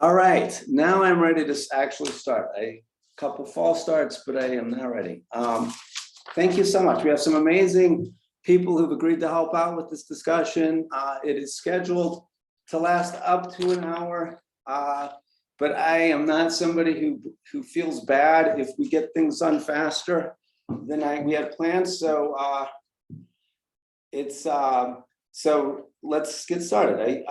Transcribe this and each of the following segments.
All right, now I'm ready to actually start. A couple false starts, but I am now ready. Thank you so much. We have some amazing people who've agreed to help out with this discussion. It is scheduled to last up to an hour, but I am not somebody who feels bad if we get things done faster than we had planned. So so let's get started.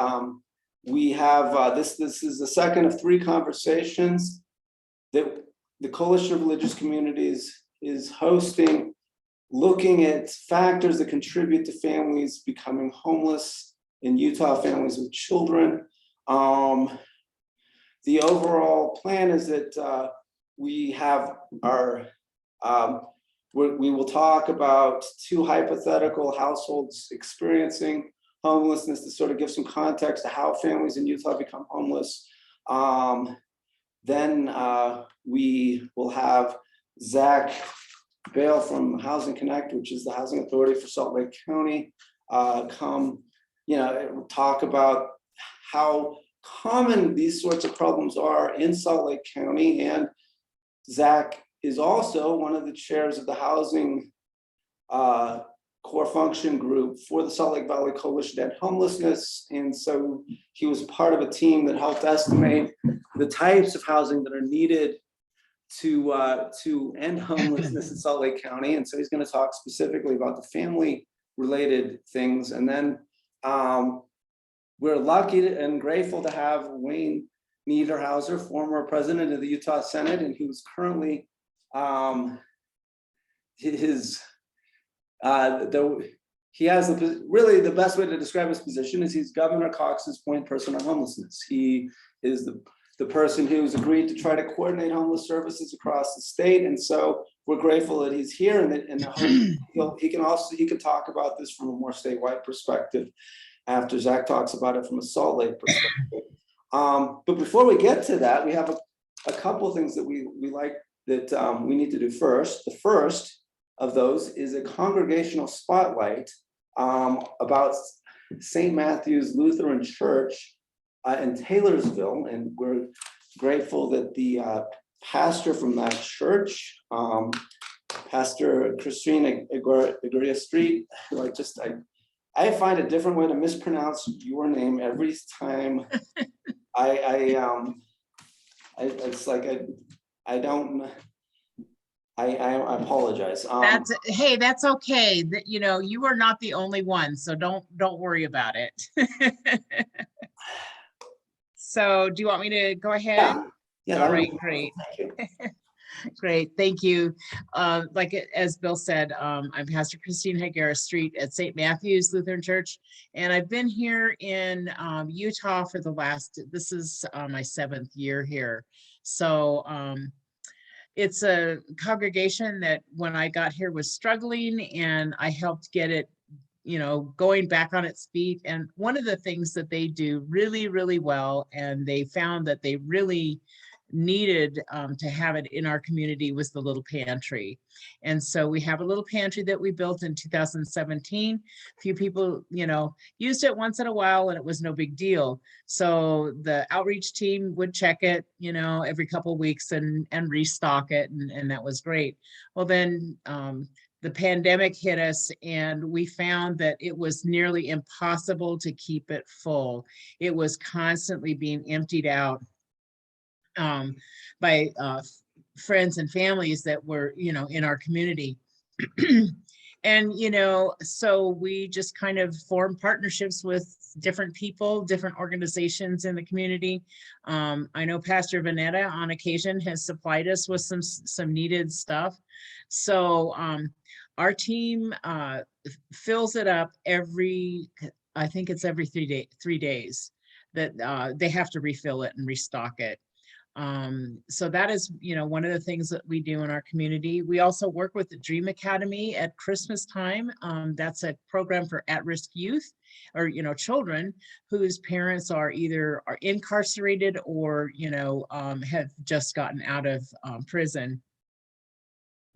We have this is the second of 3 conversations that the Coalition of Religious Communities is hosting, looking at factors that contribute to families becoming homeless in Utah, families with children. The overall plan is that we have our we will talk about 2 hypothetical households experiencing homelessness to sort of give some context to how families in Utah become homeless. Then we will have Zach Bale from Housing Connect, which is the housing authority for Salt Lake County, come, talk about how common these sorts of problems are in Salt Lake County. And Zach is also one of the chairs of the housing core function group for the Salt Lake Valley Coalition to End Homelessness. And so he was part of a team that helped estimate the types of housing that are needed to end homelessness in Salt Lake County. And so he's going to talk specifically about the family related things. And then we're lucky and grateful to have Wayne Niederhauser, former president of the Utah Senate, and who's currently he has really the best way to describe his position is he's Governor Cox's point person on homelessness. He is the person who's agreed to try to coordinate homeless services across the state, and so we're grateful that he's here, and he can talk about this from a more statewide perspective after Zach talks about it from a Salt Lake perspective. But before we get to that, we have a couple of things that we like that we need to do first. The first of those is a congregational spotlight about St. Matthew's Lutheran Church in Taylorsville, and we're grateful that the pastor from that church, Pastor Christina Aguirre Street, who I find a different way to mispronounce your name every time. I apologize. That's okay. You are not the only one, so don't worry about it. So do you want me to go ahead? Yeah. All right, great. Great, thank you. As Bill said, I'm Pastor Christine Higuera Street at St. Matthew's Lutheran Church, and I've been here in Utah for this is my 7th year here. So it's a congregation that when I got here was struggling, and I helped get it, going back on its feet. And one of the things that they do really, really well, and they found that they really needed to have it in our community, was the little pantry. And so we have a little pantry that we built in 2017. A few people, used it once in a while, and it was no big deal. So the outreach team would check it, every couple of weeks and restock it. And that was great. Well, then the pandemic hit us, and we found that it was nearly impossible to keep it full. It was constantly being emptied out by friends and families that were, in our community. And, so we just kind of formed partnerships with different people, different organizations in the community. I know Pastor Vanetta on occasion has supplied us with some needed stuff. So our team fills it up I think it's every 3 days that they have to refill it and restock it. So that is, one of the things that we do in our community. We also work with the Dream Academy at Christmas time. That's a program for at-risk youth or, children whose parents are either incarcerated or, have just gotten out of prison.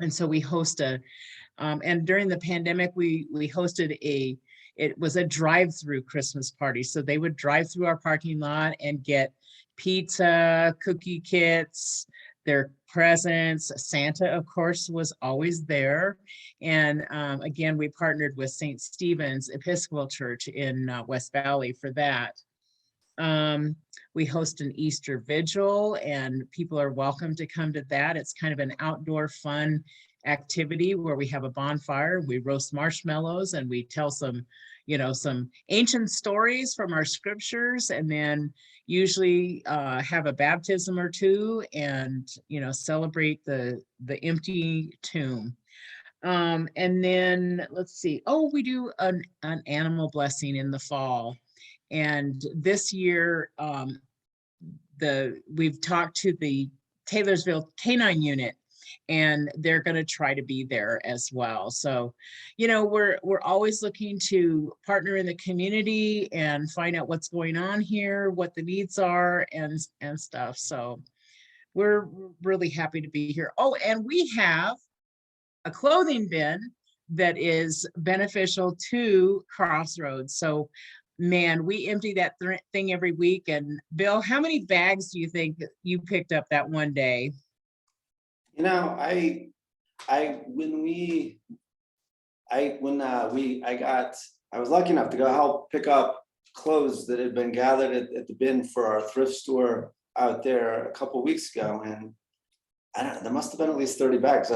And so we host and during the pandemic, we hosted it was a drive-through Christmas party. So they would drive through our parking lot and get pizza, cookie kits, their presents. Santa, of course, was always there. And again, we partnered with St. Stephen's Episcopal Church in West Valley for that. We host an Easter vigil, and people are welcome to come to that. It's kind of an outdoor fun activity where we have a bonfire, we roast marshmallows, and we tell some, some ancient stories from our scriptures, and then usually have a baptism or two, and celebrate the empty tomb. And then let's see, we do an animal blessing in the fall. And this year, we've talked to the Taylorsville Canine Unit, and they're going to try to be there as well. So, we're always looking to partner in the community and find out what's going on here, what the needs are, and stuff. So we're really happy to be here. Oh, and we have a clothing bin that is beneficial to Crossroads. So man, we empty that thing every week. And Bill, how many bags do you think you picked up that one day? I was lucky enough to go help pick up clothes that had been gathered at the bin for our thrift store out there a couple of weeks ago, and there must have been at least 30 bags.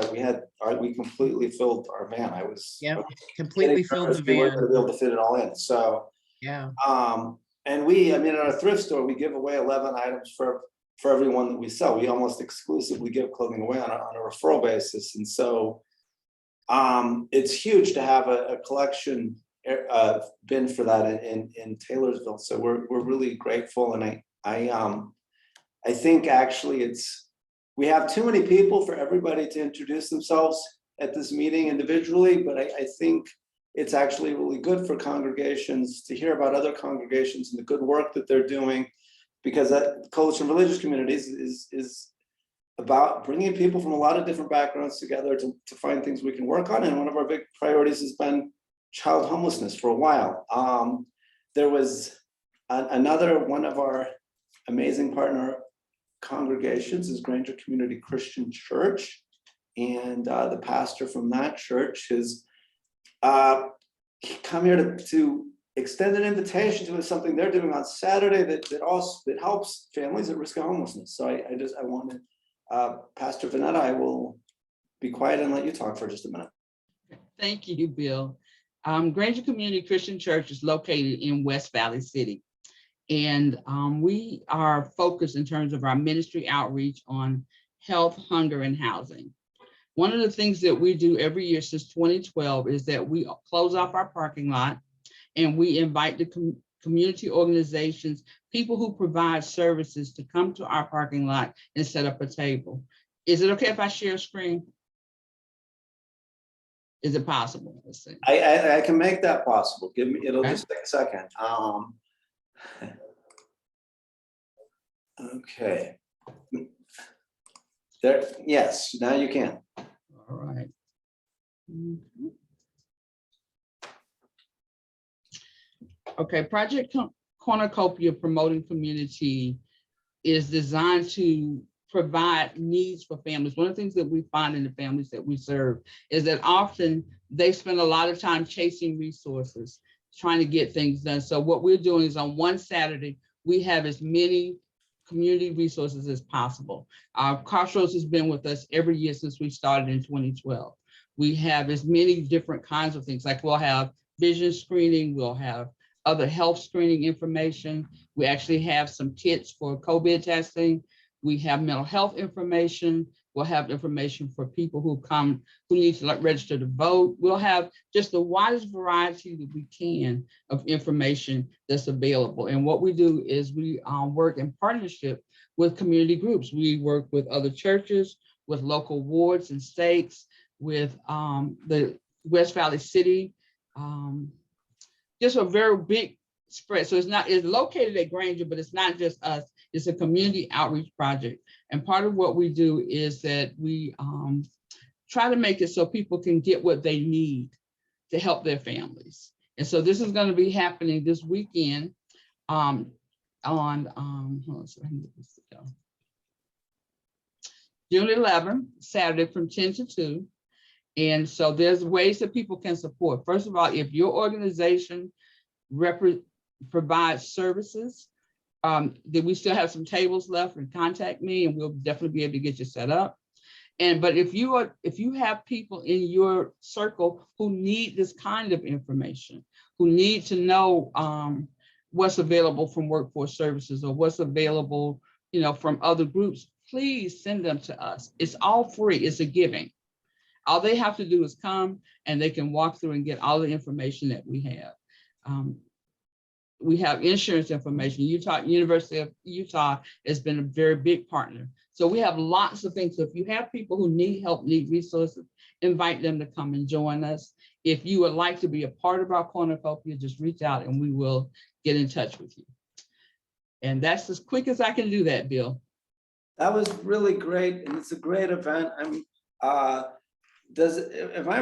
We completely filled our van. Completely filled the van. We weren't going to be able to fit it all in. So yeah. And at our thrift store, we give away 11 items for everyone that we sell. We almost exclusively give clothing away on a referral basis. And so it's huge to have a collection bin for that in Taylorsville. So we're really grateful. And I think actually we have too many people for everybody to introduce themselves at this meeting individually, but I think it's actually really good for congregations to hear about other congregations and the good work that they're doing, because that Coalition of Religious Communities is about bringing people from a lot of different backgrounds together to find things we can work on. And one of our big priorities has been child homelessness for a while. There was another one of our amazing partner congregations is Granger Community Christian Church, and the pastor from that church has come here to extend an invitation to something they're doing on Saturday that helps families at risk of homelessness. So I wanted Pastor Vanetta, I will be quiet and let you talk for just a minute. Thank you, Bill. Granger Community Christian Church is located in West Valley City. And we are focused in terms of our ministry outreach on health, hunger, and housing. One of the things that we do every year since 2012 is that we close off our parking lot and we invite the community organizations, people who provide services, to come to our parking lot and set up a table. Is it okay if I share a screen? Is it possible? Let's see. I can make that possible. It'll just take a second. Okay. There, yes, now you can. All right. Okay, Project Cornucopia Promoting Community is designed to provide needs for families. One of the things that we find in the families that we serve is that often they spend a lot of time chasing resources, trying to get things done. So what we're doing is on one Saturday, we have as many community resources as possible. Crossroads has been with us every year since we started in 2012. We have as many different kinds of things, like we'll have vision screening, we'll have other health screening information. We actually have some kits for COVID testing. We have mental health information. We'll have information for people who need to register to vote. We'll have just the widest variety that we can of information that's available. And what we do is we work in partnership with community groups. We work with other churches, with local wards and stakes, with the West Valley City, just a very big spread. So it's located at Granger, but it's not just us. It's a community outreach project. And part of what we do is that we try to make it so people can get what they need to help their families. And so this is going to be happening this weekend on hold on, so I can get this to go. June 11th, Saturday from 10 to 2. And so there's ways that people can support. First of all, if your organization provides services, then we still have some tables left, and contact me and we'll definitely be able to get you set up. But if you have people in your circle who need this kind of information, who need to know what's available from workforce services or what's available, from other groups, please send them to us. It's all free. It's a giving. All they have to do is come and they can walk through and get all the information that we have. We have insurance information. University of Utah has been a very big partner. So we have lots of things. So if you have people who need help, need resources, invite them to come and join us. If you would like to be a part of our cornucopia, just reach out and we will get in touch with you. And that's as quick as I can do that, Bill. That was really great, and it's a great event. Am I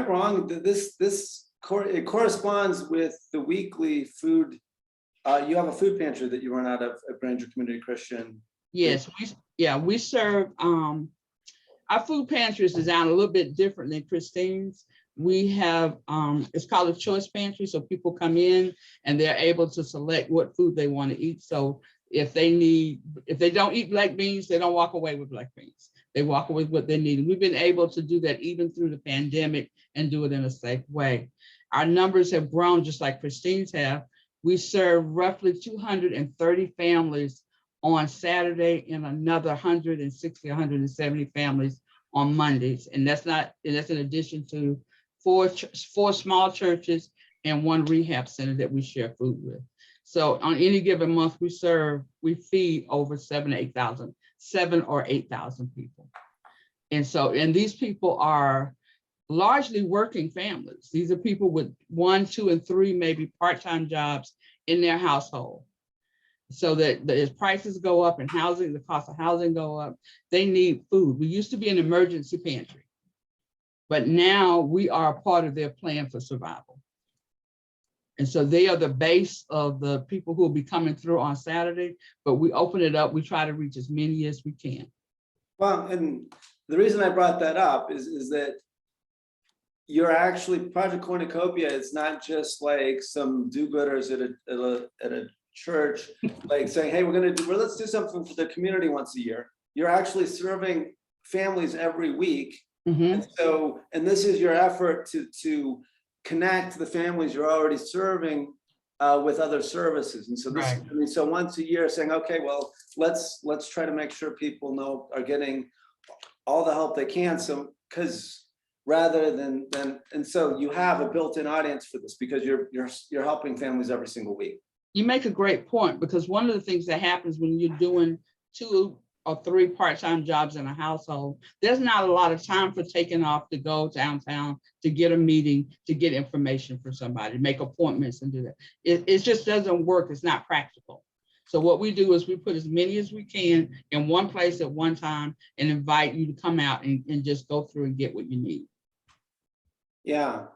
wrong? It corresponds with the weekly food. You have a food pantry that you run out of at Granger Community Christian. Yes, we serve. Our food pantry is designed a little bit different than Christine's. We have it's called a choice pantry, so people come in and they're able to select what food they want to eat. So if they don't eat black beans, they don't walk away with black beans. They walk away with what they need. And we've been able to do that even through the pandemic and do it in a safe way. Our numbers have grown just like Christine's have. We serve roughly 230 families on Saturday and another 160, 170 families on Mondays. And that's in addition to four small churches and one rehab center that we share food with. So on any given month we feed over 7,000 or 8,000 people. And these people are largely working families. These are people with 1, 2, and 3 maybe part-time jobs in their household. So that as prices go up and the cost of housing go up, they need food. We used to be an emergency pantry, but now we are a part of their plan for survival. And so they are the base of the people who will be coming through on Saturday, but we open it up. We try to reach as many as we can. Well, and the reason I brought that up is that you're actually, Project Cornucopia is not just like some do-gooders at a church, like saying, hey, let's do something for the community once a year. You're actually serving families every week. Mm-hmm. And this is your effort to connect the families you're already serving with other services. And so this, right. So once a year saying, okay, well, let's try to make sure people are getting all the help they can. So, because rather than, and so you have a built-in audience for this because you're helping families every single week. You make a great point, because one of the things that happens when you're doing 2 or 3 part-time jobs in a household, there's not a lot of time for taking off to go downtown to get a meeting, to get information for somebody, make appointments and do that. It just doesn't work. It's not practical. So what we do is we put as many as we can in one place at one time and invite you to come out and just go through and get what you need. Yeah.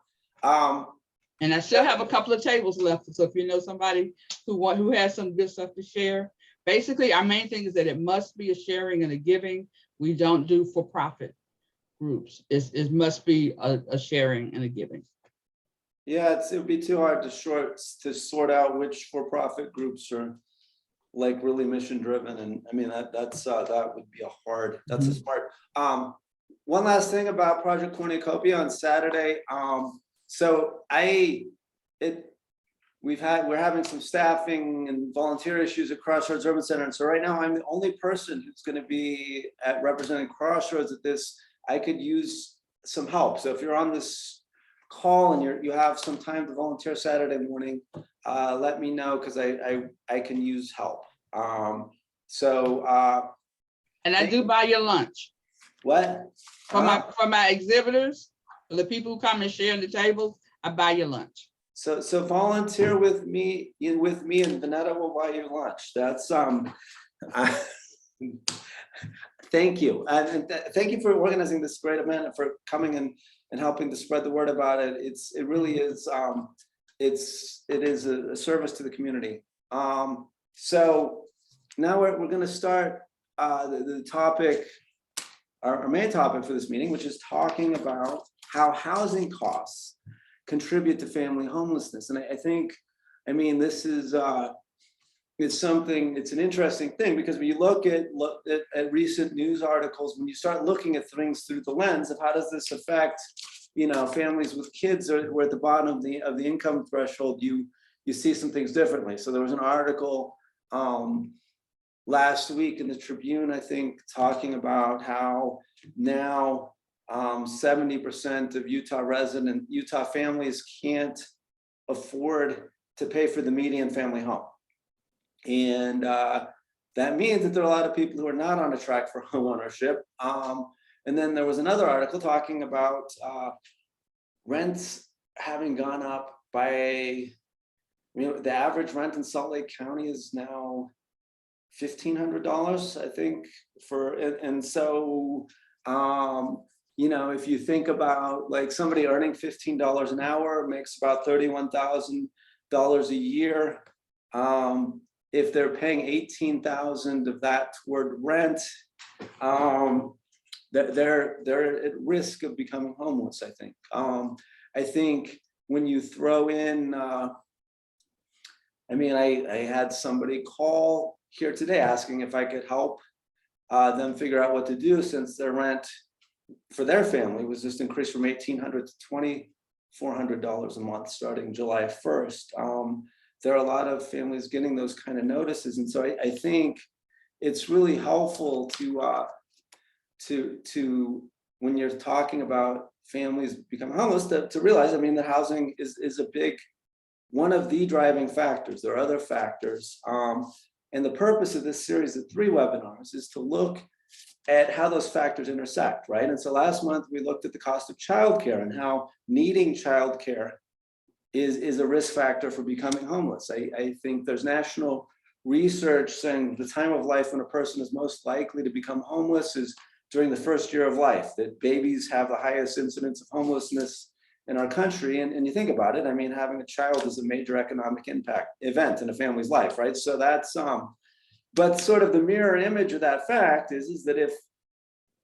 And I still have a couple of tables left. So if you know somebody who has some good stuff to share, basically our main thing is that it must be a sharing and a giving. We don't do for-profit groups. It must be a sharing and a giving. Yeah, it would be too hard to sort out which for-profit groups are like really mission driven. And I mean, that would be that's a smart. One last thing about Project Cornucopia on Saturday. So we're having some staffing and volunteer issues at Crossroads Urban Center. And so right now I'm the only person who's going to be representing Crossroads at this. I could use some help. So if you're on this call and you have some time to volunteer Saturday morning, let me know, because I can use help. And I do buy your lunch. What? For my exhibitors, for the people who come and share the tables, I buy your lunch. So volunteer with me, and Vanetta will buy you lunch. That's thank you. And thank you for organizing this great event and for coming and helping to spread the word about it. It really is it is a service to the community. So now we're going to start the topic, our main topic for this meeting, which is talking about how housing costs contribute to family homelessness. And I think, I mean, this is it's something, it's an interesting thing, because when you look at recent news articles, when you start looking at things through the lens of how does this affect, you know, families with kids who are at the bottom of the income threshold, you see some things differently. So there was an article last week in the Tribune, I think, talking about how now 70% of Utah families can't afford to pay for the median family home. And that means that there are a lot of people who are not on a track for home ownership. And then there was another article talking about rents having gone up by, the average rent in Salt Lake County is now $1,500, I think, and so, if you think about like somebody earning $15 an hour makes about $31,000 a year. If they're paying $18,000 of that toward rent, they're at risk of becoming homeless, I think. I think when you throw in, I had somebody call here today asking if I could help them figure out what to do, since their rent for their family was just increased from $1,800 to $2,400 a month starting July 1st. There are a lot of families getting those kind of notices, and so I think it's really helpful to when you're talking about families becoming homeless to realize, that housing is a big, one of the driving factors. There are other factors, and the purpose of this series of 3 webinars is to look at how those factors intersect, right? And so last month we looked at the cost of childcare and how needing childcare is a risk factor for becoming homeless. I think there's national research saying the time of life when a person is most likely to become homeless is during the first year of life, that babies have the highest incidence of homelessness in our country. And you think about it, having a child is a major economic impact event in a family's life, right? So that's, but sort of the mirror image of that fact is that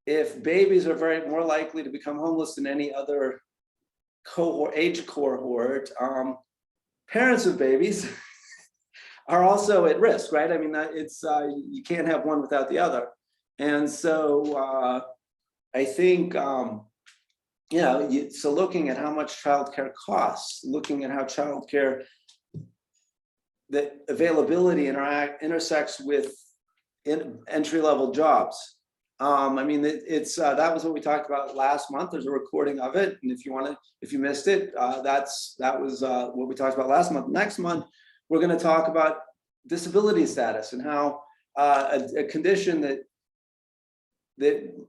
if babies are very more likely to become homeless than any other age cohort, parents of babies are also at risk, right? It's you can't have one without the other. And so I think, so looking at how much childcare costs, looking at how childcare, the availability intersects with entry-level jobs. That was what we talked about last month. There's a recording of it, and if you missed it, that was what we talked about last month. Next month, we're going to talk about disability status and how a condition that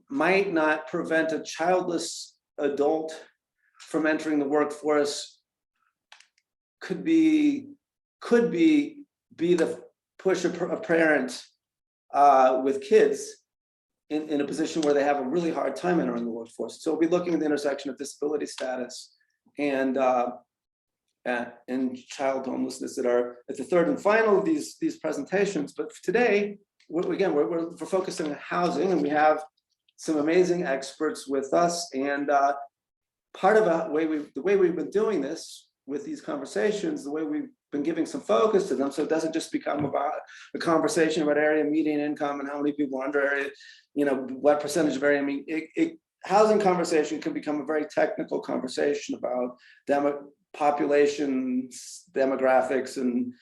might not prevent a childless adult from entering the workforce could be the push a parent with kids in a position where they have a really hard time entering the workforce. So we'll be looking at the intersection of disability status and child homelessness at the third and final of these presentations. But today, we're focusing on housing, and we have some amazing experts with us. And part of the way we've been doing this with these conversations, the way we've been giving some focus to them, so it doesn't just become about a conversation about area median income and how many people are under area, what percentage of area. Housing conversation can become a very technical conversation about populations, demographics, and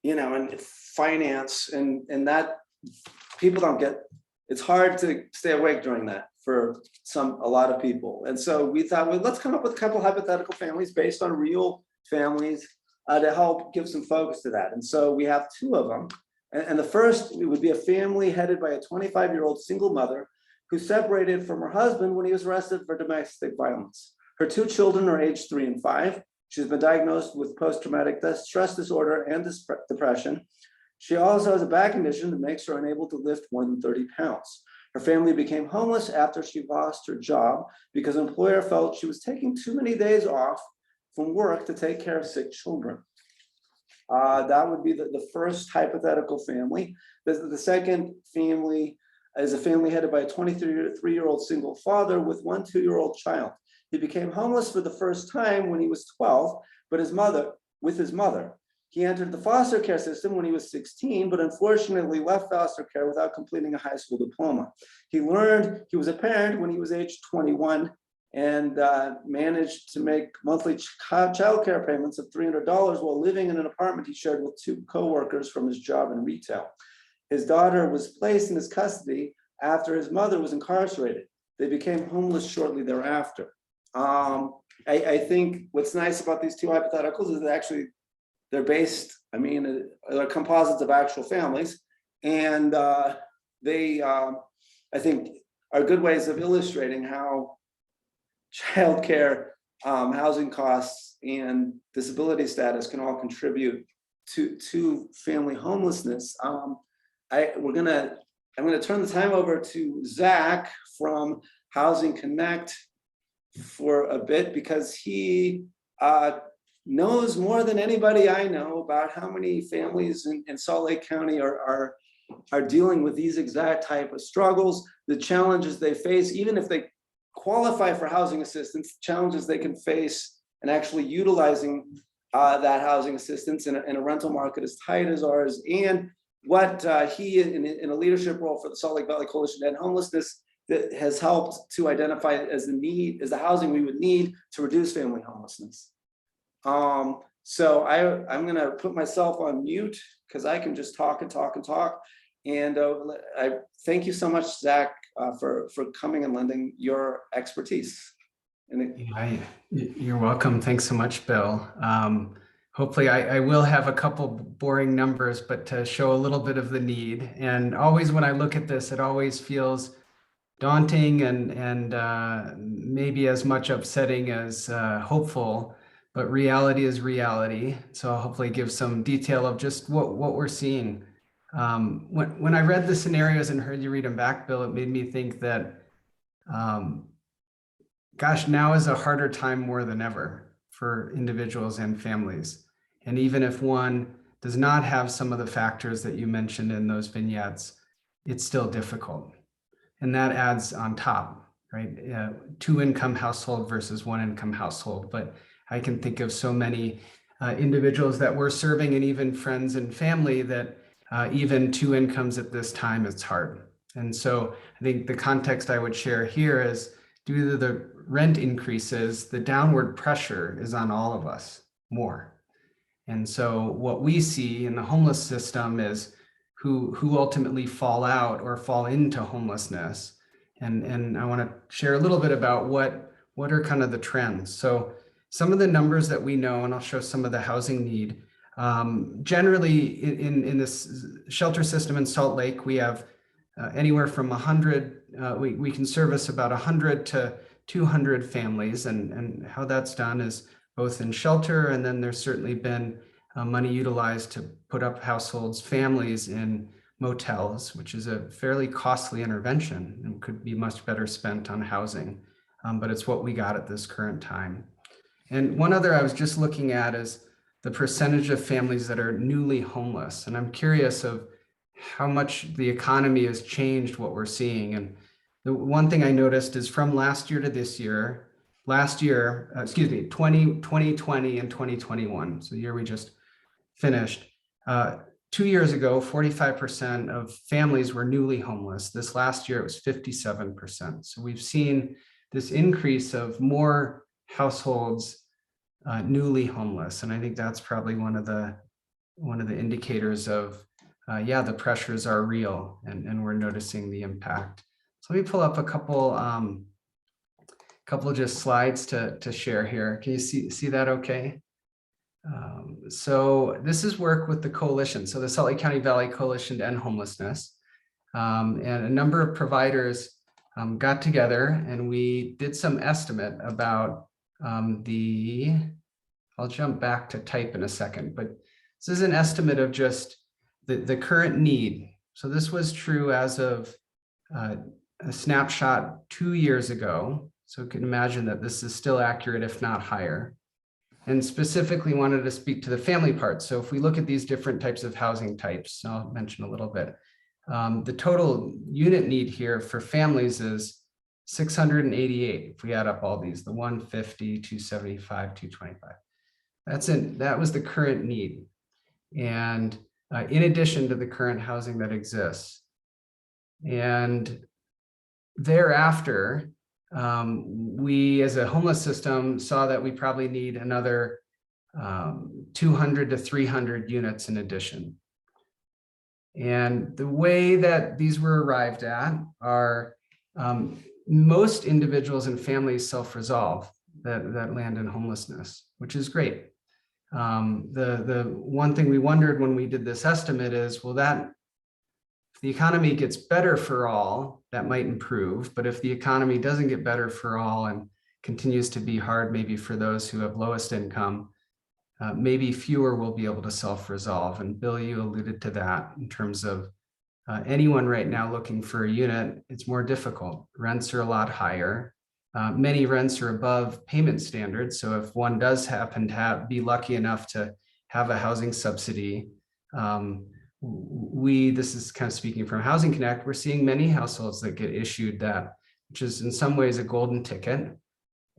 and finance, and that people don't get. It's hard to stay awake during that for a lot of people. And so we thought, well, let's come up with a couple hypothetical families based on real families to help give some focus to that. And so we have 2 of them. And the first, it would be a family headed by a 25-year-old single mother who separated from her husband when he was arrested for domestic violence. Her 2 children are aged 3 and 5. She's been diagnosed with post-traumatic stress disorder and depression. She also has a back condition that makes her unable to lift more than 30 pounds. Her family became homeless after she lost her job because an employer felt she was taking too many days off from work to take care of sick children. That would be the first hypothetical family. The second family is a family headed by a 23-year-old single father with one 2-year-old child. He became homeless for the first time when he was 12, but with his mother. He entered the foster care system when he was 16, but unfortunately left foster care without completing a high school diploma. He learned he was a parent when he was age 21 and managed to make monthly child care payments of $300 while living in an apartment he shared with 2 co-workers from his job in retail. His daughter was placed in his custody after his mother was incarcerated. They became homeless shortly thereafter. I think what's nice about these 2 hypotheticals is that actually they're based, they're composites of actual families, and they, I think, are good ways of illustrating how childcare, housing costs, and disability status can all contribute to family homelessness. I'm gonna turn the time over to Zach from Housing Connect for a bit, because he knows more than anybody I know about how many families in Salt Lake County are dealing with these exact type of struggles, the challenges they face, even if they qualify for housing assistance, challenges they can face in actually utilizing that housing assistance in a rental market as tight as ours, and what he in a leadership role for the Salt Lake Valley Coalition to End Homelessness that has helped to identify as the housing we would need to reduce family homelessness. So I'm gonna put myself on mute because I can just talk and talk and talk. And I thank you so much, Zach, for coming and lending your expertise. You're welcome. Thanks so much, Bill. Hopefully I will have a couple boring numbers, but to show a little bit of the need. And always when I look at this, it always feels daunting and maybe as much upsetting as hopeful, but reality is reality. So I'll hopefully give some detail of just what we're seeing. When I read the scenarios and heard you read them back, Bill, it made me think that, gosh, now is a harder time more than ever for individuals and families. And even if one does not have some of the factors that you mentioned in those vignettes, it's still difficult. And that adds on top, right? 2-income household versus 1-income household. But I can think of so many individuals that we're serving and even friends and family that even 2 incomes at this time, it's hard. And so I think the context I would share here is due to the rent increases, the downward pressure is on all of us more. And so what we see in the homeless system is who ultimately fall out or fall into homelessness. And I want to share a little bit about what are kind of the trends. So some of the numbers that we know, and I'll show some of the housing need. Generally in this shelter system in Salt Lake, we have anywhere from 100, we can service about 100 to 200 families, and how that's done is both in shelter, and then there's certainly been money utilized to put up households, families in motels, which is a fairly costly intervention and could be much better spent on housing, but it's what we got at this current time. And one other I was just looking at is the percentage of families that are newly homeless. And I'm curious of how much the economy has changed what we're seeing. And the one thing I noticed is from last year to this year, 2020 and 2021, so the year we just finished, 2 years ago, 45% of families were newly homeless. This last year, it was 57%. So we've seen this increase of more households newly homeless. And I think that's probably one of the indicators of, yeah, the pressures are real and we're noticing the impact. So let me pull up a couple just slides to share here. Can you see that okay? So this is work with the coalition. So the Salt Lake County Valley Coalition to End Homelessness. And a number of providers got together and we did some estimate about I'll jump back to type in a second, but this is an estimate of just the current need. So this was true as of a snapshot 2 years ago. So you can imagine that this is still accurate, if not higher. and specifically wanted to speak to the family part. So if we look at these different types of housing types, I'll mention a little bit. The total unit need here for families is 688. If we add up all these, the 150, 275, 225. That was the current need. And in addition to the current housing that exists. And thereafter, we as a homeless system saw that we probably need another 200 to 300 units in addition. And the way that these were arrived at are most individuals and families self-resolve that land in homelessness, which is great. The one thing we wondered when we did this estimate is, well, that if the economy gets better for all, that might improve. But if the economy doesn't get better for all and continues to be hard, maybe for those who have lowest income, maybe fewer will be able to self-resolve. And Bill, you alluded to that in terms of anyone right now looking for a unit, it's more difficult. Rents are a lot higher. Many rents are above payment standards. So if one does happen to be lucky enough to have a housing subsidy, this is kind of speaking from Housing Connect, we're seeing many households that get issued that, which is in some ways a golden ticket.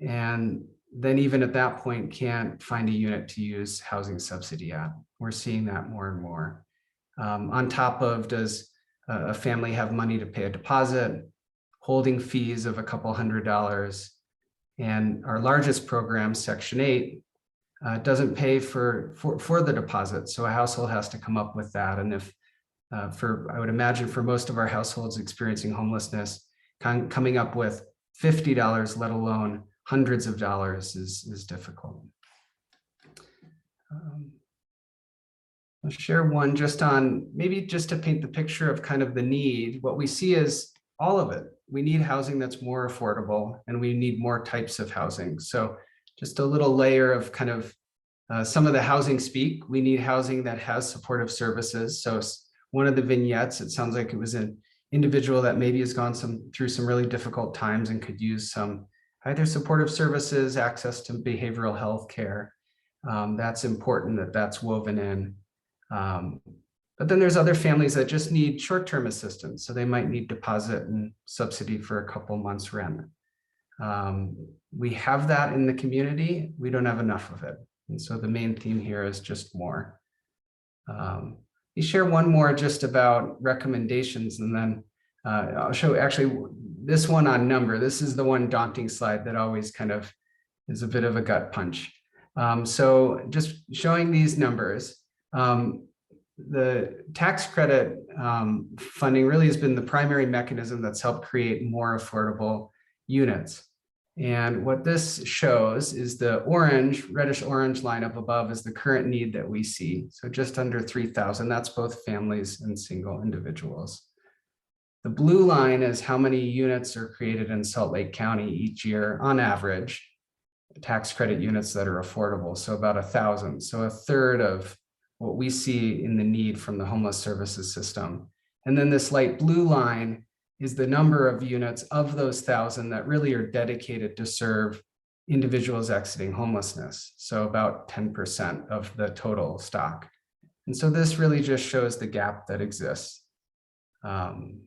And then even at that point, can't find a unit to use housing subsidy at. We're seeing that more and more. On top of, does a family have money to pay a deposit, holding fees of a couple $100s, and our largest program, Section 8, doesn't pay for the deposit. So a household has to come up with that. And if I would imagine for most of our households experiencing homelessness, coming up with $50, let alone hundreds of dollars, is difficult. I'll share one just on, maybe just to paint the picture of kind of the need. What we see is all of it. We need housing that's more affordable, and we need more types of housing. So just a little layer of kind of some of the housing speak. We need housing that has supportive services. So one of the vignettes, it sounds like it was an individual that maybe has gone through some really difficult times and could use some either supportive services, access to behavioral health care. That's important that's woven in. But then there's other families that just need short-term assistance. So they might need deposit and subsidy for a couple months rent. We have that in the community. We don't have enough of it. And so the main theme here is just more. You share one more just about recommendations, and then I'll show actually this one on number. This is the one daunting slide that always kind of is a bit of a gut punch. So just showing these numbers, the tax credit funding really has been the primary mechanism that's helped create more affordable units. And what this shows is the reddish orange line up above is the current need that we see. So just under 3,000, that's both families and single individuals. The blue line is how many units are created in Salt Lake County each year on average, tax credit units that are affordable. So about 1,000. So a third of what we see in the need from the homeless services system. And then this light blue line is the number of units of those 1,000 that really are dedicated to serve individuals exiting homelessness. So about 10% of the total stock. And so this really just shows the gap that exists. And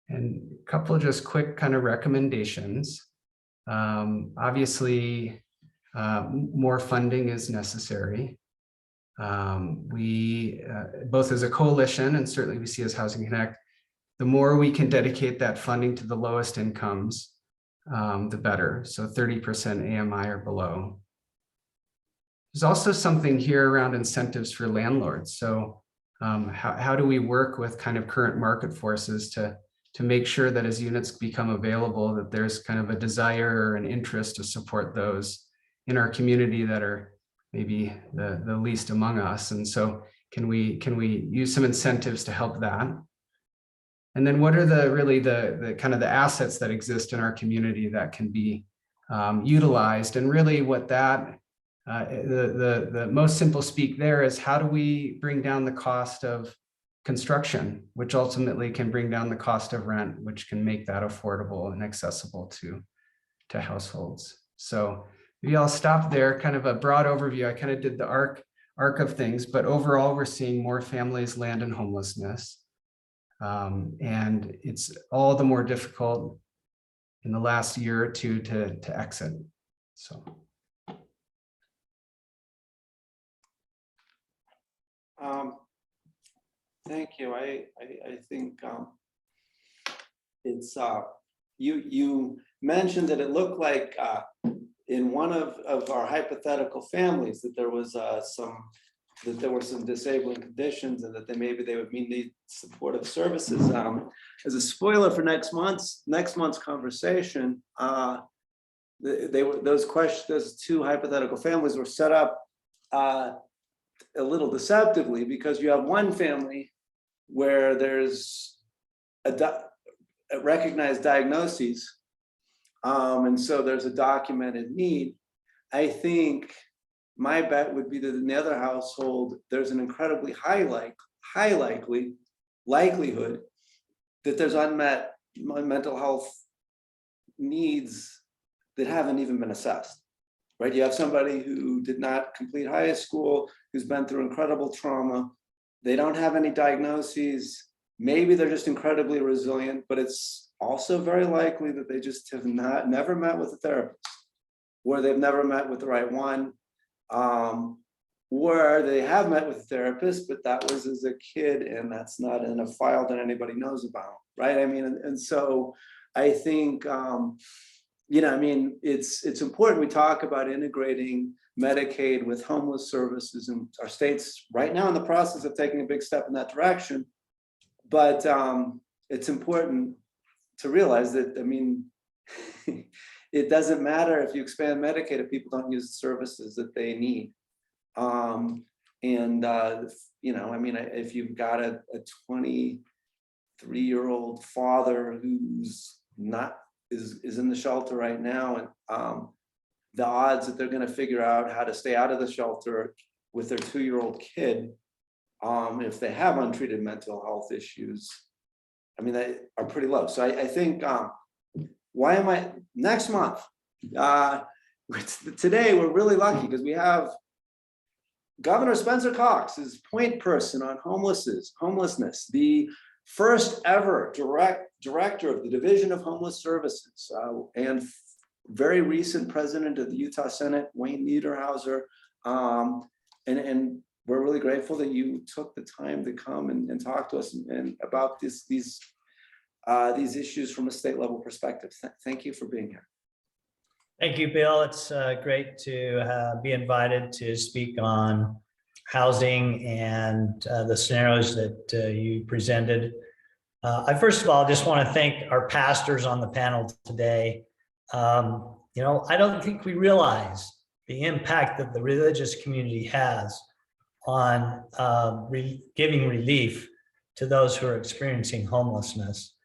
a couple of just quick kind of recommendations. Obviously, more funding is necessary. We, both as a coalition and certainly we see as Housing Connect, the more we can dedicate that funding to the lowest incomes, the better. So 30% AMI or below. There's also something here around incentives for landlords. So how do we work with kind of current market forces to make sure that as units become available, that there's kind of a desire or an interest to support those in our community that are maybe the least among us. And so can we use some incentives to help that? And then what are the kind of the assets that exist in our community that can be utilized? And really what that, the most simple speak there is, how do we bring down the cost of construction, which ultimately can bring down the cost of rent, which can make that affordable and accessible to households. So maybe I'll stop there, kind of a broad overview. I kind of did the arc of things, but overall, we're seeing more families land in homelessness. And it's all the more difficult in the last year or two to exit. So. Thank you. I think it's you mentioned that it looked like in one of our hypothetical families that there was there were some disabling conditions and that maybe they would need supportive services. As a spoiler for next month's conversation, those two hypothetical families were set up a little deceptively, because you have one family where there's a recognized diagnoses, and so there's a documented need. I think my bet would be that in the other household, there's an incredibly high likelihood that there's unmet mental health needs that haven't even been assessed, right? You have somebody who did not complete high school, who's been through incredible trauma. They don't have any diagnoses. Maybe they're just incredibly resilient, but it's also very likely that they just have never met with a therapist, or they've never met with the right one, or they have met with a therapist, but that was as a kid, and that's not in a file that anybody knows about, right? I mean, and so I think, it's important we talk about integrating Medicaid with homeless services, and our state's right now in the process of taking a big step in that direction. But it's important to realize that, it doesn't matter if you expand Medicaid if people don't use the services that they need. If you've got a 23-year-old father who's is in the shelter right now, and the odds that they're going to figure out how to stay out of the shelter with their 2-year-old kid, if they have untreated mental health issues, they are pretty low. So I think, next month, today we're really lucky because we have Governor Spencer Cox is point person on homelessness, the first ever director of the Division of Homeless Services, and very recent president of the Utah Senate, Wayne Niederhauser. And we're really grateful that you took the time to come and talk to us and about these issues from a state level perspective. Thank you for being here. Thank you, Bill. It's great to be invited to speak on housing and the scenarios that you presented. I first of all just want to thank our pastors on the panel today. I don't think we realize the impact that the religious community has on giving relief to those who are experiencing homelessness.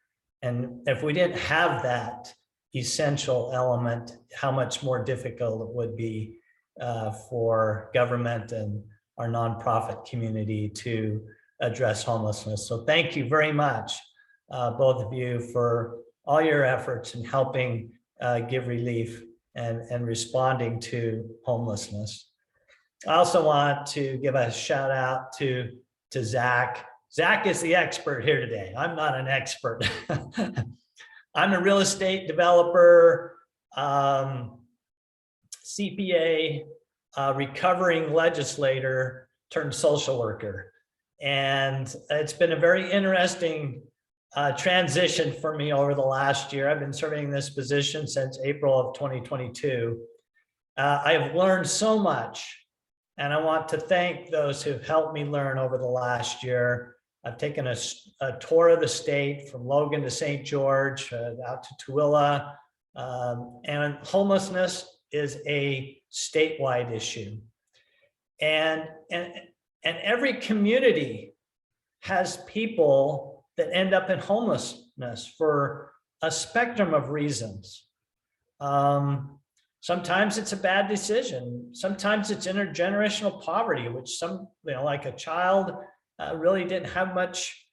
And if we didn't have that essential element, how much more difficult it would be for government and our nonprofit community to address homelessness. So thank you very much, both of you, for all your efforts in helping give relief and responding to homelessness. I also want to give a shout out to Zach. Zach is the expert here today. I'm not an expert. I'm a real estate developer, CPA, recovering legislator turned social worker. And it's been a very interesting transition for me over the last year. I've been serving this position since April of 2022. I have learned so much, and I want to thank those who've helped me learn over the last year. I've taken a tour of the state from Logan to St. George, out to Tooele, and homelessness is a statewide issue. And every community has people that end up in homelessness for a spectrum of reasons. Sometimes it's a bad decision. Sometimes it's intergenerational poverty, which like a child really didn't have much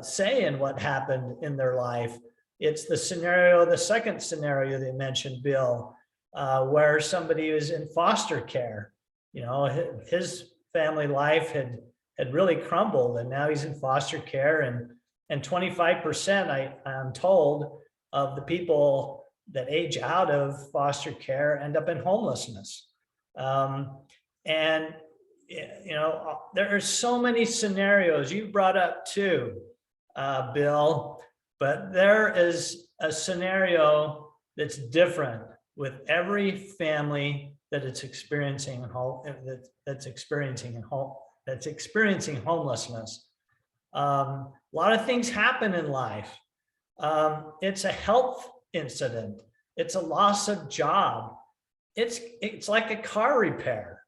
say in what happened in their life. It's the scenario, the second scenario that you mentioned, Bill, where somebody was in foster care. You know, his family life had really crumbled, and now he's in foster care, and 25%, I'm told, of the people that age out of foster care end up in homelessness. And you know, there are so many scenarios you brought up too, Bill, but there is a scenario that's different with every family that it's experiencing that's experiencing homelessness. A lot of things happen in life. It's a health incident. It's a loss of job. It's like a car repair,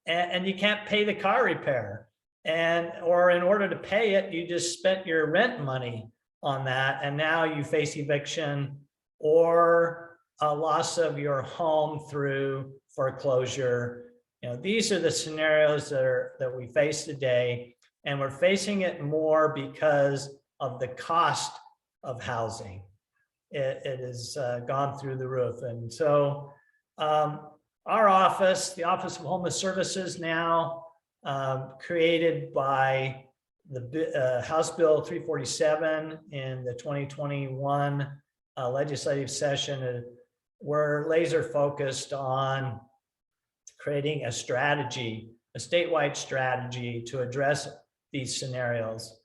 and you can't pay the car repair, or in order to pay it, you just spent your rent money on that, and now you face eviction or a loss of your home through foreclosure. You know, these are the scenarios that we face today, and we're facing it more because of the cost of housing. It has gone through the roof, and so our office, the Office of Homeless Services, now created by the House Bill 347 in the 2021 legislative session, we're laser focused on creating a strategy, a statewide strategy to address these scenarios.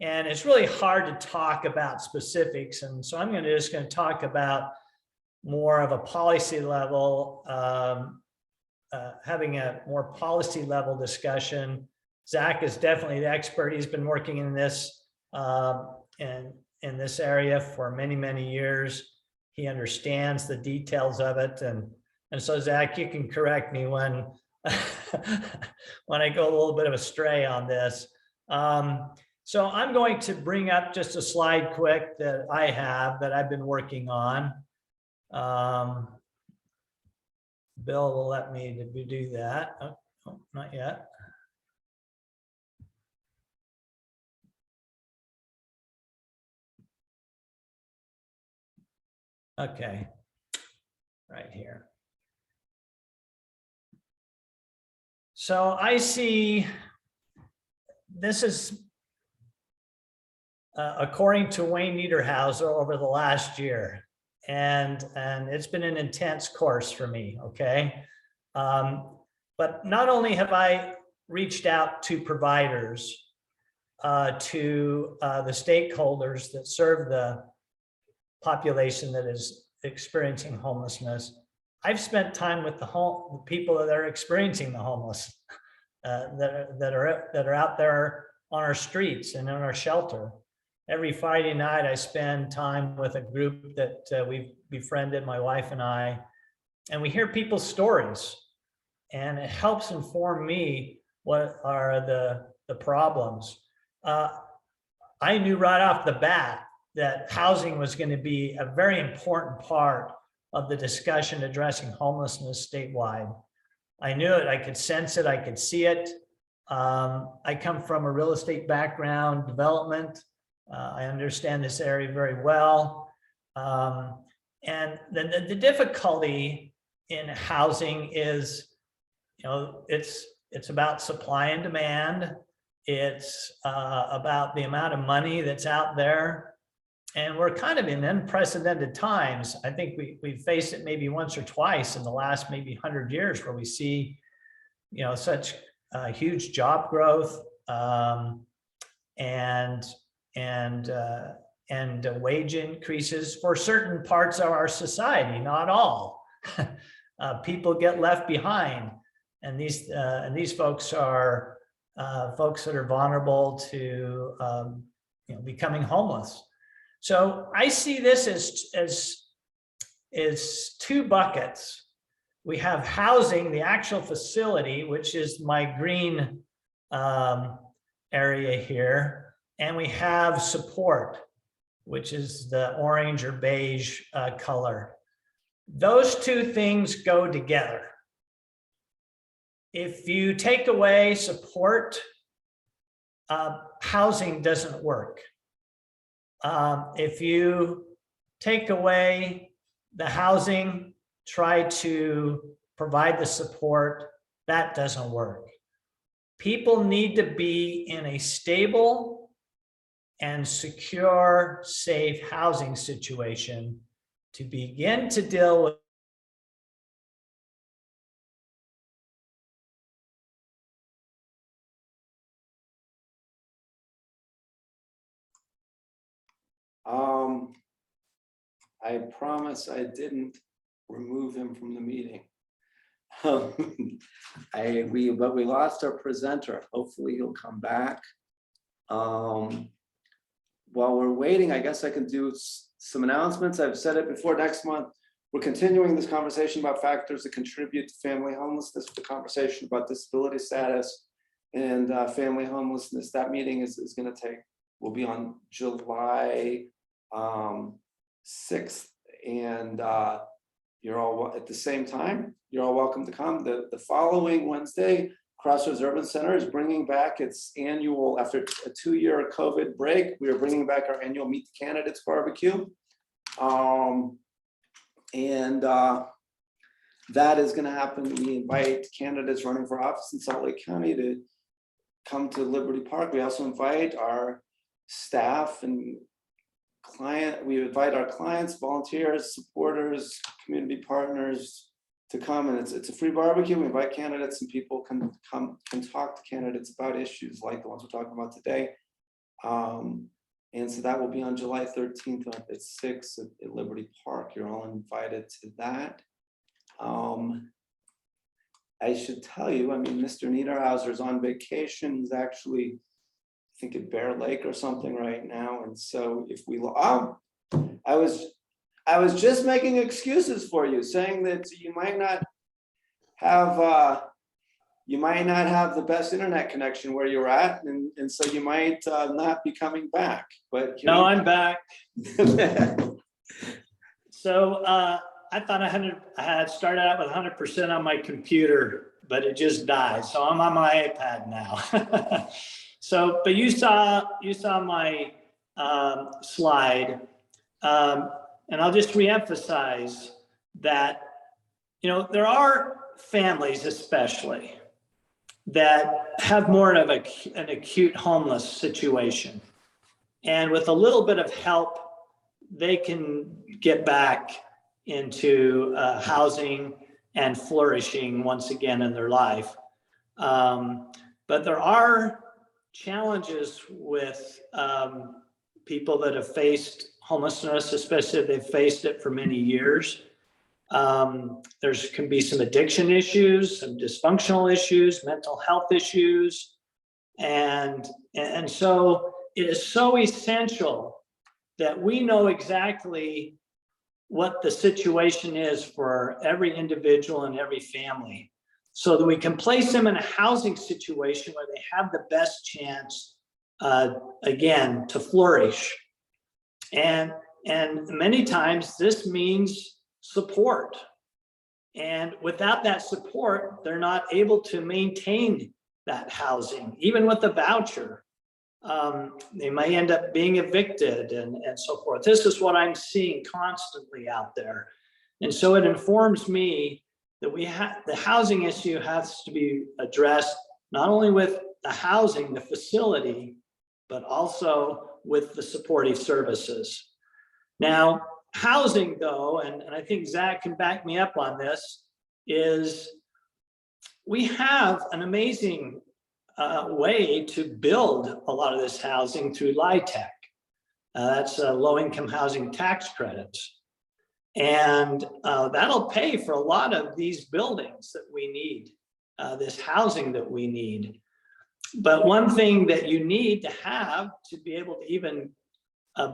And it's really hard to talk about specifics. And so I'm just going to talk about more of a policy level, having a more policy level discussion. Zach is definitely the expert. He's been working in this in this area for many, many years. He understands the details of it. And so Zach, you can correct me when, when I go a little bit of astray on this. So I'm going to bring up just a slide quick that I have that I've been working on. Bill will let me do that. Oh, not yet. Okay, right here. So I see this is according to Wayne Niederhauser over the last year. And it's been an intense course for me, okay? But not only have I reached out to providers, to the stakeholders that serve the population that is experiencing homelessness, I've spent time with the people that are experiencing the homeless, that are out there on our streets and in our shelter. Every Friday night, I spend time with a group that we've befriended, my wife and I, and we hear people's stories, and it helps inform me what are the problems. I knew right off the bat that housing was going to be a very important part of the discussion addressing homelessness statewide. I knew it, I could sense it, I could see it. I come from a real estate background, development. I understand this area very well. And the difficulty in housing is, you know, it's about supply and demand. It's about the amount of money that's out there. And we're kind of in unprecedented times. I think we've faced it maybe once or twice in the last maybe 100 years where we see, you know, such huge job growth and wage increases for certain parts of our society, not all. People get left behind, and these folks are folks that are vulnerable to you know, becoming homeless. So I see this as two buckets. We have housing, the actual facility, which is my green area here, and we have support, which is the orange or beige color. Those two things go together. If you take away support, housing doesn't work. If you take away the housing, try to provide the support, that doesn't work. People need to be in a stable and secure, safe housing situation to begin to deal with I promise I didn't remove him from the meeting. But we lost our presenter. Hopefully he'll come back. While we're waiting, I guess I can do some announcements. I've said it before. Next month, we're continuing this conversation about factors that contribute to family homelessness, the conversation about disability status and family homelessness. That meeting is going to will be on July 6th, and you're all at the same time. You're all welcome to come. The following Wednesday, Crossroads Urban Center is bringing back its annual, after a 2-year COVID break, we are bringing back our annual Meet the Candidates barbecue. That is going to happen. We invite candidates running for office in Salt Lake County to come to Liberty Park. We also invite our staff and we invite our clients, volunteers, supporters, community partners to come, and it's a free barbecue. We invite candidates, and people can talk to candidates about issues like the ones we're talking about today. And so that will be on July 13th at 6 at Liberty Park. You're all invited to that. I should tell you, I mean, Mr. Niederhauser is on vacation. He's actually, I think, at Bear Lake or something right now. And so if we, I was just making excuses for you, saying that you might not have the best internet connection where you're at, and so you might not be coming back. But no, I'm back. So I thought I had started out with 100% on my computer, but it just died. So I'm on my iPad now. So, but you saw my slide, and I'll just reemphasize that, you know, there are families especially that have more of an acute homeless situation. And with a little bit of help, they can get back into housing and flourishing once again in their life. But there are challenges with people that have faced homelessness, especially if they've faced it for many years. There can be some addiction issues, some dysfunctional issues, mental health issues. And so it is so essential that we know exactly what the situation is for every individual and every family, so that we can place them in a housing situation where they have the best chance, again, to flourish. And many times this means support. And without that support, they're not able to maintain that housing, even with a voucher. They may end up being evicted and so forth. This is what I'm seeing constantly out there. And so it informs me that the housing issue has to be addressed, not only with the housing, the facility, but also with the supportive services. Now, housing though, and I think Zach can back me up on this, is we have an amazing way to build a lot of this housing through LIHTC. That's low-income housing tax credits. And that'll pay for a lot of these buildings that we need, this housing that we need. But one thing that you need to have to be able to even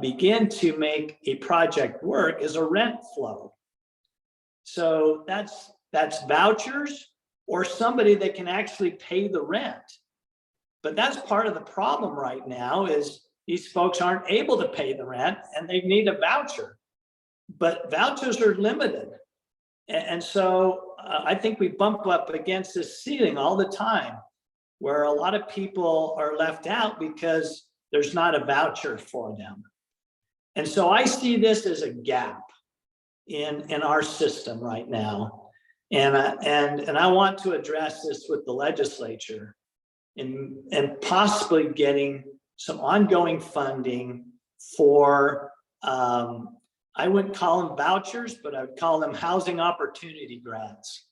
begin to make a project work is a rent flow. So that's vouchers or somebody that can actually pay the rent. But that's part of the problem right now, is these folks aren't able to pay the rent and they need a voucher. But vouchers are limited. And so I think we bump up against this ceiling all the time, where a lot of people are left out because there's not a voucher for them. And so I see this as a gap in our system right now. And I want to address this with the legislature and possibly getting some ongoing funding for, I wouldn't call them vouchers, but I would call them housing opportunity grants.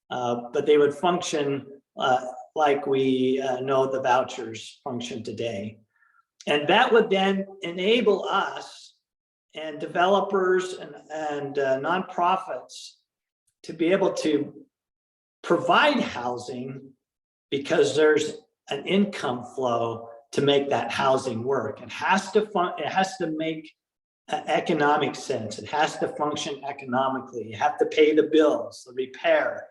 But they would function like we know the vouchers function today. And that would then enable us and developers and nonprofits to be able to provide housing, because there's an income flow to make that housing work. It has to make economic sense. It has to function economically. You have to pay the bills, the repair,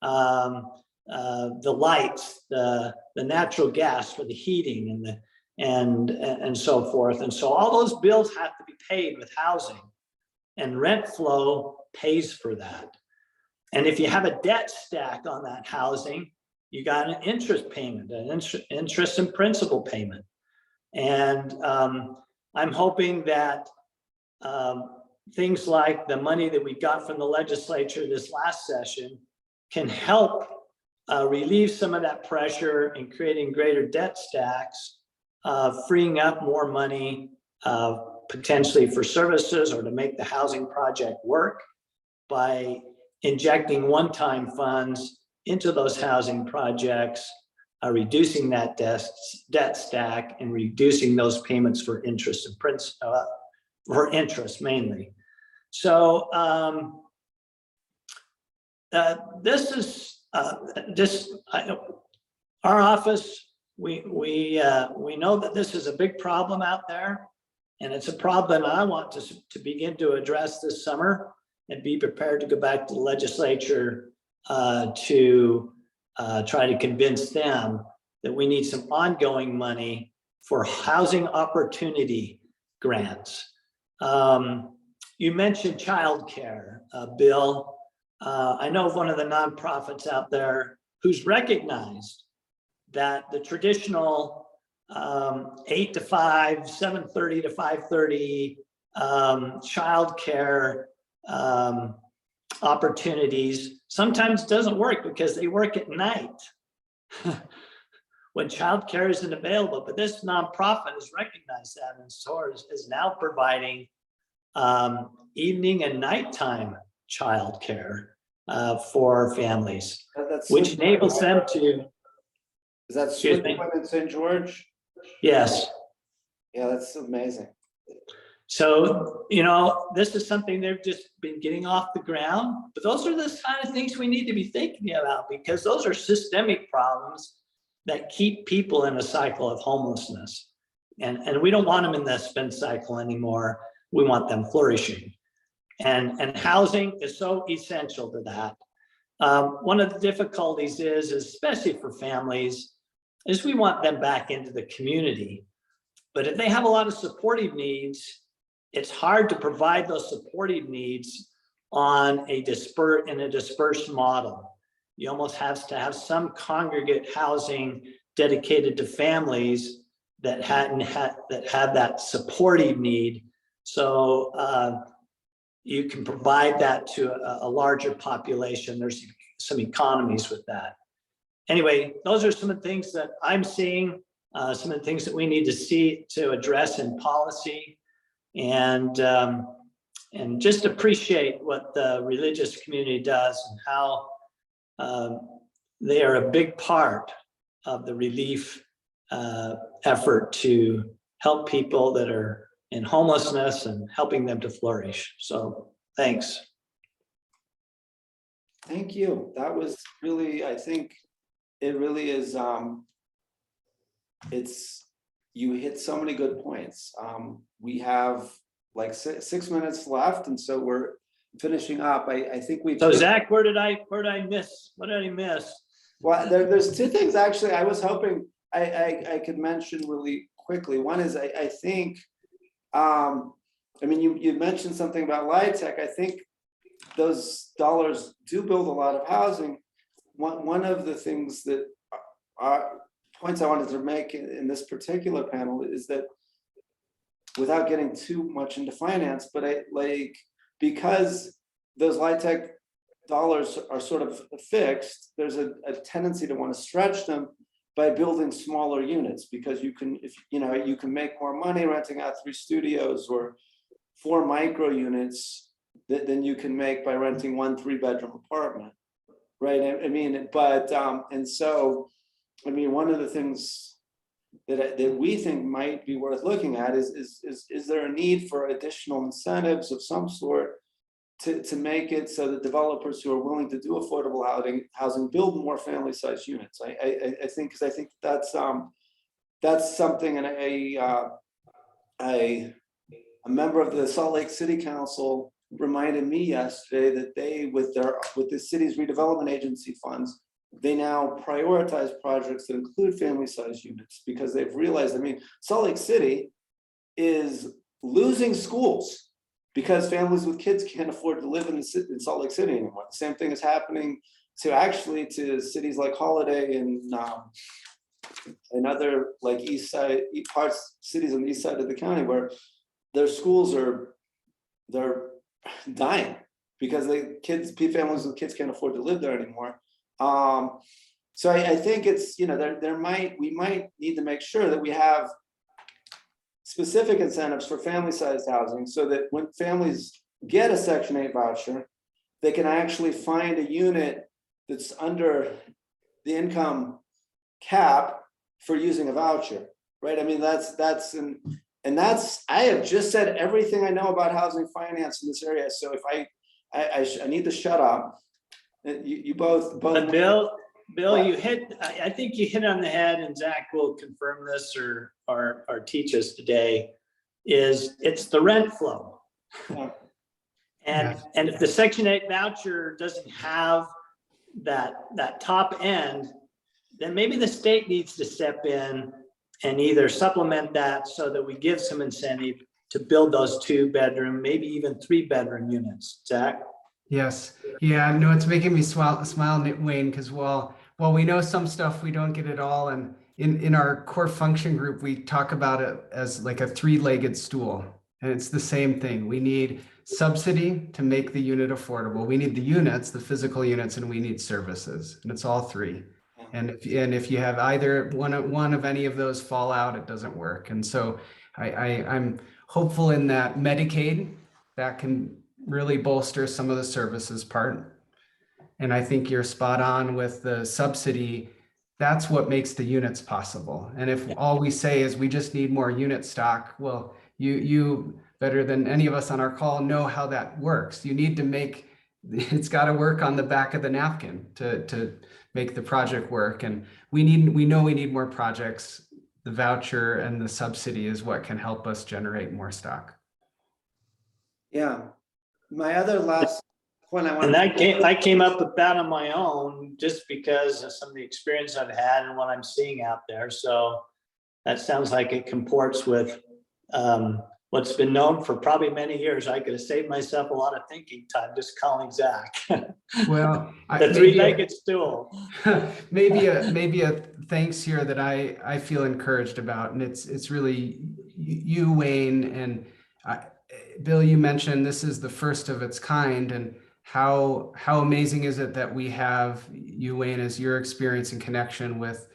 the lights, the natural gas for the heating and so forth. And so all those bills have to be paid with housing, and rent flow pays for that. And if you have a debt stack on that housing, you got an interest payment, an interest and principal payment. And I'm hoping that things like the money that we got from the legislature this last session can help relieve some of that pressure in creating greater debt stacks, freeing up more money potentially for services or to make the housing project work by injecting one-time funds into those housing projects, reducing that debt stack and reducing those payments for interest and principal, for interest mainly. So this is our office. We know that this is a big problem out there, and it's a problem I want to begin to address this summer and be prepared to go back to the legislature to try to convince them that we need some ongoing money for housing opportunity grants. You mentioned childcare, Bill. I know of one of the nonprofits out there who's recognized that the traditional 8 to 5, 7:30 to 5:30 childcare opportunities sometimes doesn't work because they work at night when childcare isn't available. But this nonprofit has recognized that, and so is now providing evening and nighttime childcare for families, which enables them to. Is that Switzerland in St. George? Yes. Yeah, that's amazing. So, this is something they've just been getting off the ground, but those are the kind of things we need to be thinking about, because those are systemic problems that keep people in a cycle of homelessness. And we don't want them in that spin cycle anymore. We want them flourishing. And housing is so essential to that. One of the difficulties is, especially for families, is we want them back into the community. But if they have a lot of supportive needs, it's hard to provide those supportive needs in a dispersed model. You almost have to have some congregate housing dedicated to families that have that supportive need. So you can provide that to a larger population. There's some economies with that. Anyway, those are some of the things that I'm seeing, some of the things that we need to see to address in policy, and just appreciate what the religious community does and how they are a big part of the relief effort to help people that are in homelessness and helping them to flourish. So thanks. Thank you. That was really, I think it really is, you hit so many good points. We have like 6 minutes left, and so we're finishing up. I think we've. So Zach, where did I miss? What did I miss? Well, there's two things actually I was hoping I could mention really quickly. One is I think, I mean, you mentioned something about LIHTC. I think those dollars do build a lot of housing. One of the things that points I wanted to make in this particular panel is that without getting too much into finance, but because those LIHTC dollars are sort of fixed, there's a tendency to want to stretch them by building smaller units, because you can, if you know, you can make more money renting out 3 studios or 4 micro units than you can make by renting 1 3-bedroom apartment, right? I mean, but and so, I mean, one of the things that we think might be worth looking at is there a need for additional incentives of some sort to make it so that developers who are willing to do affordable housing build more family-sized units? I think, because I think that's something, and a member of the Salt Lake City Council reminded me yesterday that they, with the city's redevelopment agency funds, they now prioritize projects that include family-sized units, because they've realized, I mean, Salt Lake City is losing schools because families with kids can't afford to live in Salt Lake City anymore. The same thing is happening to cities like Holiday and other like east side cities on the east side of the county, where their schools they're dying because families with kids can't afford to live there anymore. So I think it's, you know, we might need to make sure that we have specific incentives for family-sized housing, so that when families get a Section 8 voucher, they can actually find a unit that's under the income cap for using a voucher, right? I mean, I have just said everything I know about housing finance in this area. So if I need to shut up. You both. But Bill, you hit, I think you hit on the head, and Zach will confirm this or teach us today, it's the rent flow. Yeah. And if the Section 8 voucher doesn't have that top end, then maybe the state needs to step in and either supplement that so that we give some incentive to build those 2-bedroom, maybe even 3-bedroom units. Zach? Yes. Yeah, no, it's making me smile, Wayne, because while we know some stuff, we don't get it all. And in our core function group, we talk about it as like a 3-legged stool. And it's the same thing. We need subsidy to make the unit affordable. We need the units, the physical units, and we need services. And it's all 3. And if you have either one of any of those fall out, it doesn't work. And so I'm hopeful in that Medicaid that can really bolster some of the services part. And I think you're spot on with the subsidy. That's what makes the units possible. And if all we say is we just need more unit stock, well, you better than any of us on our call know how that works. You need to it's got to work on the back of the napkin to make the project work. And we know we need more projects. The voucher and the subsidy is what can help us generate more stock. Yeah. My other last point I want And I came up with that on my own, just because of some of the experience I've had and what I'm seeing out there. So that sounds like it comports with what's been known for probably many years. I could have saved myself a lot of thinking time just calling Zach. Well, the 3-legged stool. maybe a thanks here that I feel encouraged about, and it's really you, Wayne, and Bill. You mentioned this is the first of its kind, and how amazing is it that we have you, Wayne, as your experience and connection with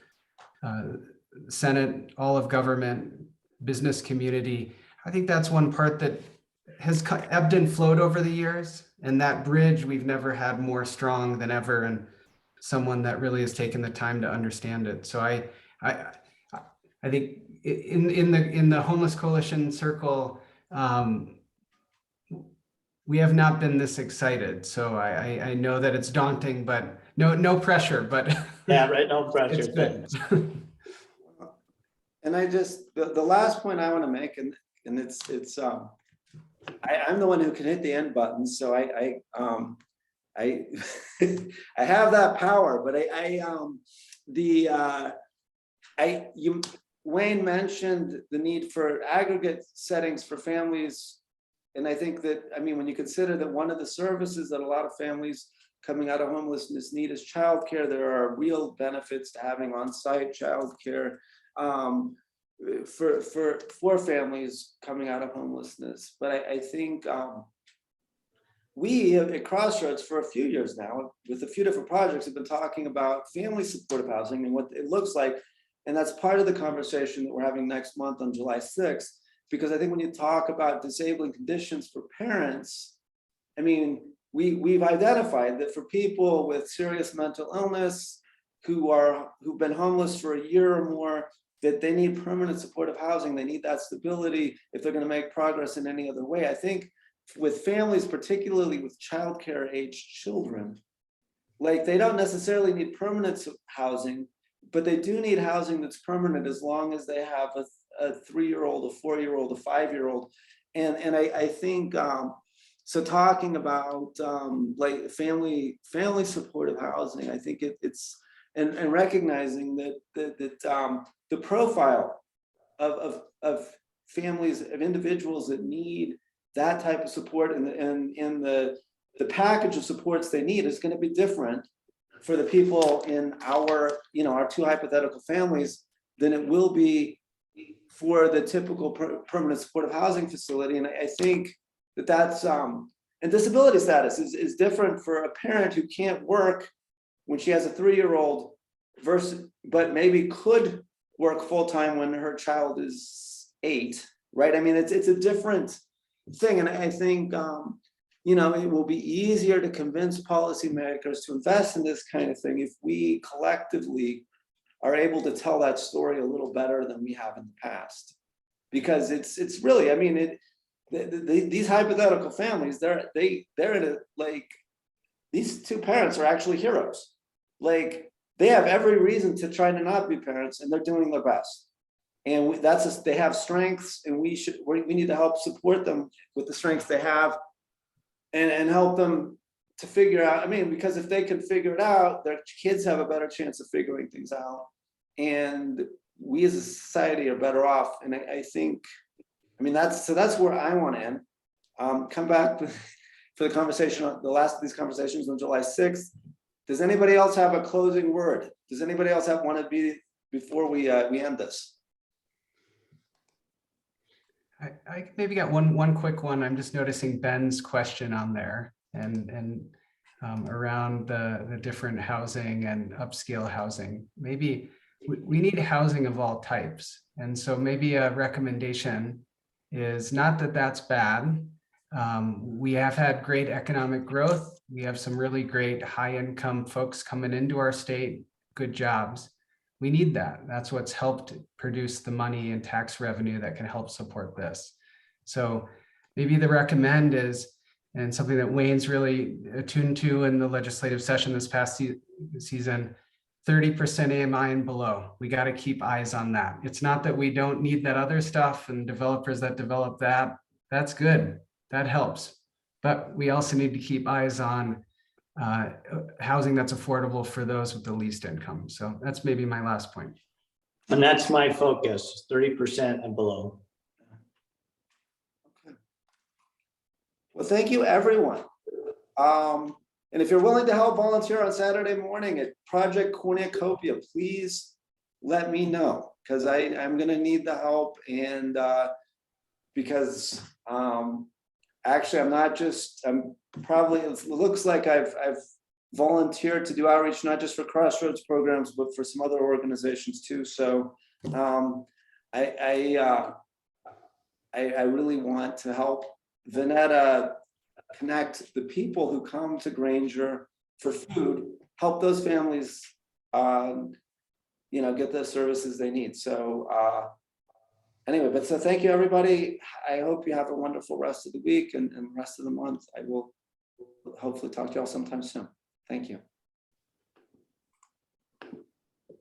Senate, all of government, business community. I think that's one part that has ebbed and flowed over the years, and that bridge we've never had more strong than ever, and someone that really has taken the time to understand it. So I think in the Homeless Coalition circle, we have not been this excited. So I know that it's daunting, but no pressure. But yeah, right, no pressure. It's good. And the last point I want to make, and I'm the one who can hit the end button, so I have that power. But Wayne mentioned the need for aggregate settings for families, and I think that, I mean, when you consider that one of the services that a lot of families coming out of homelessness need is childcare, there are real benefits to having on-site childcare. for families coming out of homelessness. But I think we at Crossroads for a few years now, with a few different projects, have been talking about family supportive housing and what it looks like. And that's part of the conversation that we're having next month on July 6th. Because I think when you talk about disabling conditions for parents, I mean, we've identified that for people with serious mental illness who've been homeless for a year or more, that they need permanent supportive housing. They need that stability if they're going to make progress in any other way. I think with families, particularly with childcare age children, like they don't necessarily need permanent housing, but they do need housing that's permanent as long as they have a 3-year-old, a 4-year-old, a 5-year-old. And I think, so talking about like family supportive housing, I think it's, and recognizing that the profile of families, of individuals that need that type of support and the package of supports they need is going to be different for the people in our 2 hypothetical families than it will be for the typical permanent supportive housing facility. And I think that's and disability status is different for a parent who can't work when she has a 3-year-old but maybe could work full-time when her child is 8, right? I mean, it's a different thing. And I think, it will be easier to convince policymakers to invest in this kind of thing if we collectively are able to tell that story a little better than we have in the past. Because it's really, I mean, these hypothetical families, they're in a, like, these 2 parents are actually heroes. Like, they have every reason to try to not be parents, and they're doing their best. And they have strengths, and we need to help support them with the strengths they have, and help them to figure out. I mean, because if they can figure it out, their kids have a better chance of figuring things out, and we as a society are better off. And I think, I mean, that's where I want to end. Come back for the conversation, the last of these conversations on July 6th. Does anybody else have a closing word? Does anybody else want to be before we end this? I maybe got one quick one. I'm just noticing Ben's question on there and around the different housing and upscale housing. Maybe we need housing of all types. And so maybe a recommendation is not that that's bad. We have had great economic growth. We have some really great high income folks coming into our state, good jobs. We need that. That's what's helped produce the money and tax revenue that can help support this. So maybe the recommend is, and something that Wayne's really attuned to in the legislative session this past season, 30% AMI and below. We got to keep eyes on that. It's not that we don't need that other stuff and developers that develop that. That's good. That helps. But we also need to keep eyes on housing that's affordable for those with the least income. So that's maybe my last point. And that's my focus, 30% and below. Okay. Well, thank you, everyone. And if you're willing to help volunteer on Saturday morning at Project Cornucopia, please let me know, because I'm going to need the help. And because actually, I'm probably, it looks like I've volunteered to do outreach, not just for Crossroads programs, but for some other organizations too. So I really want to help Vanetta connect the people who come to Granger for food, help those families, get the services they need. So anyway, so thank you, everybody. I hope you have a wonderful rest of the week and rest of the month. I will hopefully talk to y'all sometime soon. Thank you.